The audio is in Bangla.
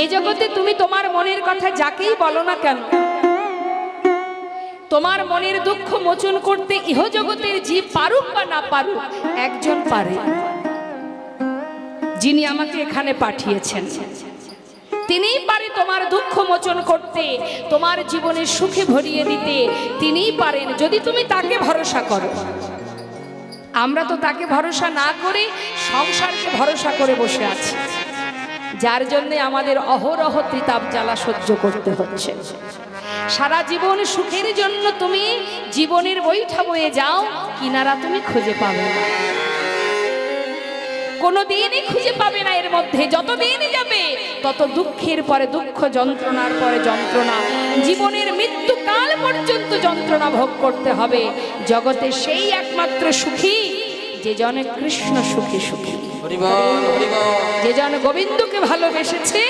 এই জগতে তুমি তোমার মনের কথা যাকেই বলো না কেন, তোমার মনের দুঃখ মোচন করতে ইহ জগতের জীব পারুক বা না পারুক, একজন পারে, যিনি আমাকে এখানে পাঠিয়েছেন। তিনিই পারে তোমার দুঃখ মোচন করতে, তোমার জীবনের সুখে ভরিয়ে দিতে তিনিই পারেন, যদি তুমি তাকে ভরসা করো। আমরা তো তাকে ভরসা না করে সংসারকে ভরসা করে বসে আছি, যার জন্য আমাদের অহরহ ত্রিতাপ জ্বালা সহ্য করতে হচ্ছে। সারা জীবন সুখের জন্য তুমি জীবনের বৈঠা বয়ে যাও, কিনারা তুমি খুঁজে পাবে না, কোনোদিনই খুঁজে পাবে না। এর মধ্যে যতদিন যাবে তত দুঃখের পরে দুঃখ, যন্ত্রণার পরে যন্ত্রণা, জীবনের মৃত্যুকাল পর্যন্ত যন্ত্রণা ভোগ করতে হবে। জগতে সেই একমাত্র সুখী যে জন কৃষ্ণ সুখী সুখী, যে জন গোবিন্দকে ভালোবেসেছে,